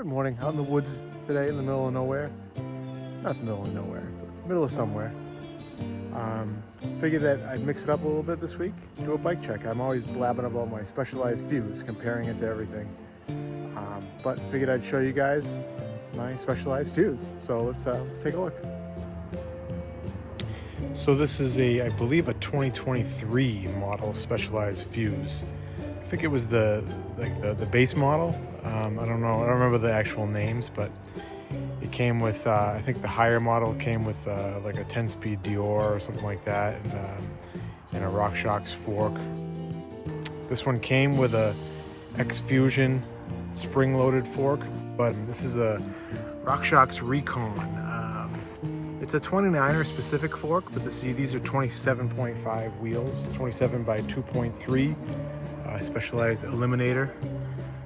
Good morning. Out in the woods today in the middle of nowhere. Not the middle of nowhere, but middle of somewhere. Figured that I'd mix it up a little bit this week, do a bike check. I'm always blabbing about my Specialized fuse, comparing it to everything. But figured I'd show you guys my Specialized fuse. So let's take a look. So this is I believe a 2023 model Specialized fuse. I think it was the base model. I don't know. I don't remember the actual names, but it came with. I think the higher model came with like a 10-speed Dior or something like that, and a RockShox fork. This one came with a X-Fusion spring-loaded fork, but this is a RockShox Recon. It's a 29er specific fork, but these are 27.5 wheels, 27 by 2.3, Specialized Eliminator,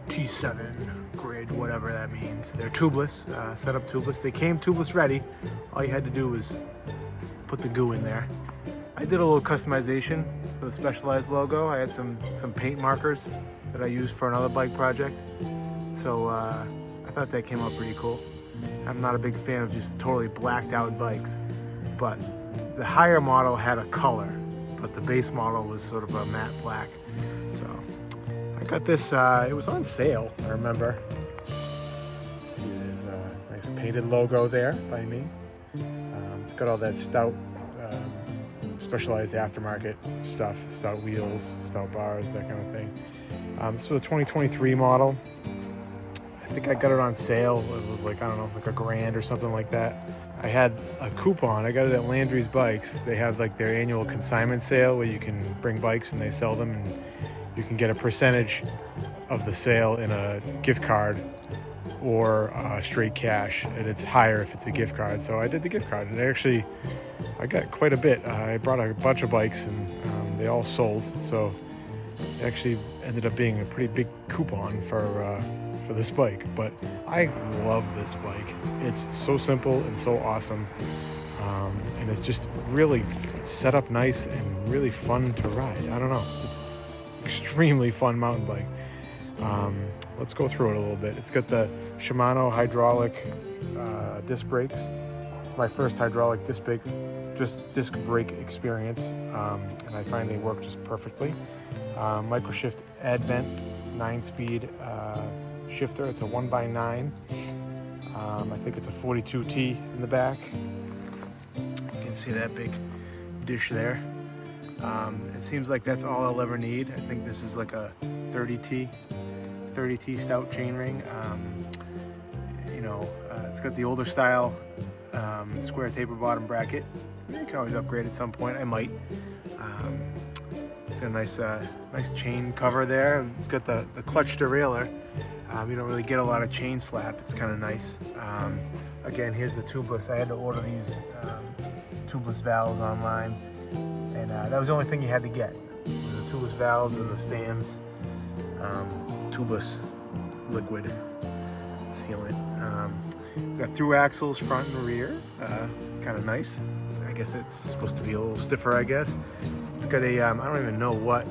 T7 grid, whatever that means. They're tubeless, set up tubeless. They came tubeless ready. All you had to do was put the goo in there. I did a little customization for the Specialized logo. I had some paint markers that I used for another bike project. So I thought that came out pretty cool. I'm not a big fan of just totally blacked out bikes, but the higher model had a color, but the base model was sort of a matte black. So I got this, it was on sale, I remember. See, there's a nice painted logo there by me. It's got all that stout, Specialized aftermarket stuff, stout wheels, stout bars, that kind of thing. This was a 2023 model. I think I got it on sale. It was like, I don't know, like $1,000 or something like that. I had a coupon. I got it at Landry's Bikes. They have like their annual consignment sale where you can bring bikes and they sell them, and you can get a percentage of the sale in a gift card or straight cash, and it's higher if it's a gift card. So I did the gift card, and I got quite a bit. I brought a bunch of bikes, and they all sold. So it actually ended up being a pretty big coupon for this bike. But I love this bike. It's so simple and so awesome, and it's just really set up nice and really fun to ride. I don't know, it's extremely fun mountain bike. Let's go through it a little bit. It's got the Shimano hydraulic disc brakes. It's my first hydraulic disc brake experience, and I find they work just perfectly. Microshift Advent 9-speed shifter. It's a 1x9. I think it's a 42T in the back. You can see that big dish there. It seems like that's all I'll ever need. I think this is like a 30T stout chainring. It's got the older style square taper bottom bracket. You can always upgrade at some point. I might. It's got a nice chain cover there. It's got the clutch derailleur. You don't really get a lot of chain slap. It's kind of nice. Again, here's the tubeless. I had to order these tubeless valves online, and that was the only thing you had to get. The tubeless valves and the stands, tubeless liquid sealant. Got through axles front and rear. Kind of nice. I guess it's supposed to be a little stiffer, I guess. It's got a, I don't even know what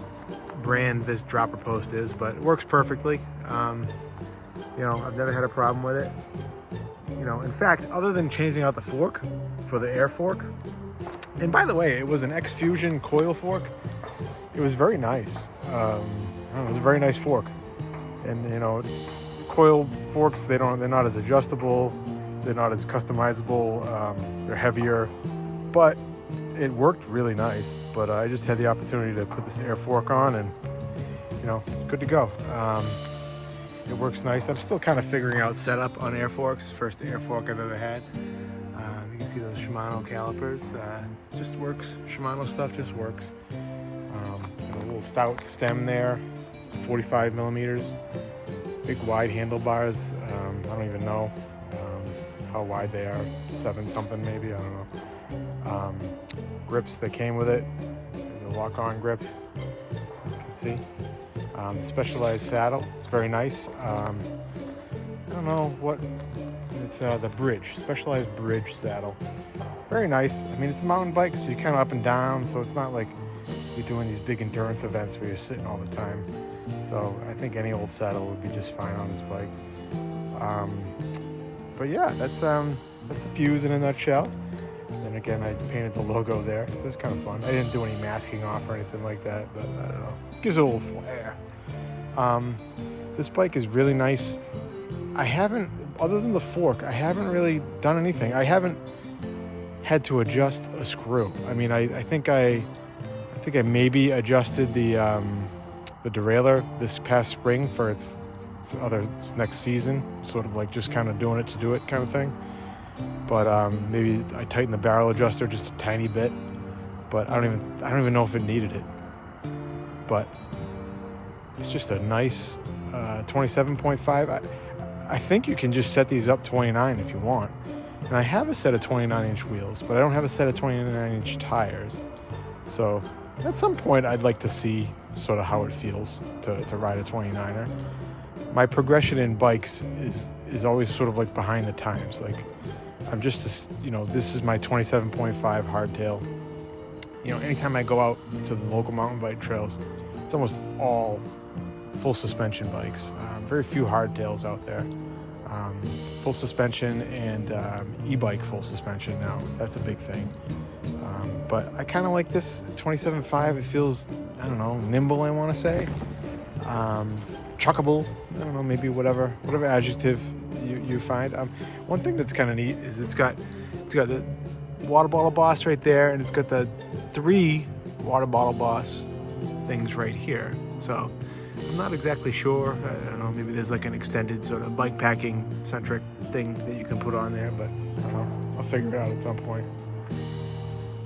brand this dropper post is, but it works perfectly. I've never had a problem with it. In fact, other than changing out the fork for the air fork, and by the way, it was an X-Fusion coil fork. It was very nice. It was a very nice fork. And coil forks, they're not as adjustable, they're not as customizable, they're heavier, but it worked really nice. But I just had the opportunity to put this air fork on, and good to go. It works nice. I'm still kind of figuring out setup on air forks. First air fork I've ever had. You can see those Shimano calipers. Just works. Shimano stuff just works. A little stout stem there, 45 millimeters. Big wide handlebars. I don't even know how wide they are. 7 something maybe. I don't know. Grips that came with it. The lock-on grips. You can see. Specialized saddle. It's very nice. I don't know what. It's the bridge. Specialized bridge saddle. Very nice. I mean, it's a mountain bike, so you're kind of up and down. So it's not like you're doing these big endurance events where you're sitting all the time. So I think any old saddle would be just fine on this bike. But yeah, that's the Fuse in a nutshell. And again, I painted the logo there. It was kind of fun. I didn't do any masking off or anything like that, but I don't know. Gives it a little flair. This bike is really nice. I haven't, other than the fork, I haven't really done anything. I haven't had to adjust a screw. I mean, I think I maybe adjusted the derailleur this past spring for its next season, sort of like just kind of doing it to do it kind of thing. But maybe I tightened the barrel adjuster just a tiny bit, but I don't even know if it needed it. But it's just a nice 27.5. I think you can just set these up 29 if you want. And I have a set of 29-inch wheels, but I don't have a set of 29-inch tires. So at some point, I'd like to see sort of how it feels to ride a 29er. My progression in bikes is always sort of like behind the times. Like I'm just, this is my 27.5 hardtail. Anytime I go out to the local mountain bike trails, it's almost all full suspension bikes. Very few hardtails out there. Full suspension and e-bike full suspension now. That's a big thing. But I kind of like this 27.5. It feels, I don't know, nimble, I want to say. Chuckable. I don't know, maybe whatever adjective you find. One thing that's kind of neat is it's got the water bottle boss right there, and it's got the 3 water bottle boss things right here. So I'm not exactly sure. I don't know, maybe there's like an extended sort of bike packing centric thing that you can put on there, but I don't know. I'll figure it out at some point.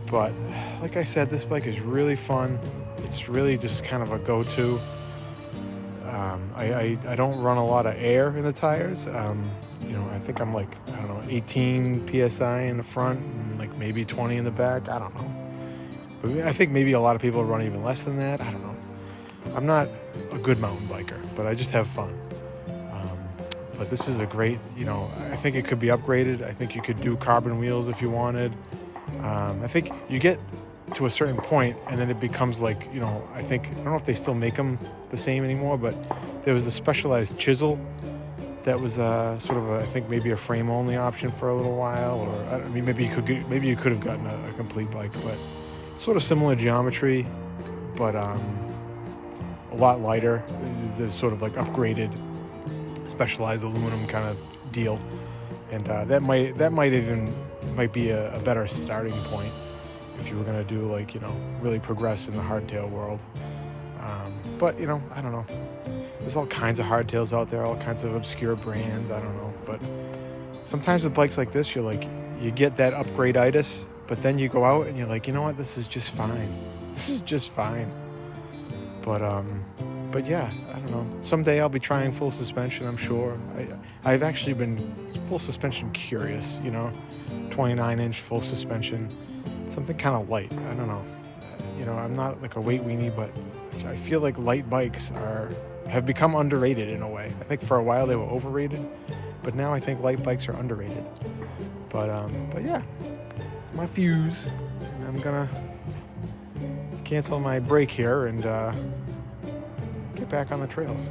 But like I said, this bike is really fun. It's really just kind of a go-to. I don't run a lot of air in the tires. I think I'm like, I don't know, 18 PSI in the front and like maybe 20 in the back. I don't know. But I think maybe a lot of people run even less than that. I don't know. I'm not a good mountain biker, but I just have fun. But this is a great, I think it could be upgraded. I think you could do carbon wheels if you wanted. I think you get to a certain point and then it becomes like, I don't know if they still make them the same anymore, but there was the specialized chisel that was sort of I think maybe a frame only option for a little while, or maybe you could have gotten a complete bike, but sort of similar geometry, but a lot lighter. There's sort of like upgraded specialized aluminum kind of deal, and that might be a better starting point if you were going to do like really progress in the hardtail world. But I don't know, there's all kinds of hardtails out there, all kinds of obscure brands. I don't know, but sometimes with bikes like this, you get that upgrade-itis, but then you go out and you're like, you know what, this is just fine. But yeah, I don't know. Someday I'll be trying full suspension, I'm sure. I've actually been full suspension curious, 29-inch full suspension, something kind of light. I don't know. I'm not like a weight weenie, but I feel like light bikes have become underrated in a way. I think for a while they were overrated, but now I think light bikes are underrated. But yeah, it's my Fuse. I'm gonna cancel my break here and get back on the trails.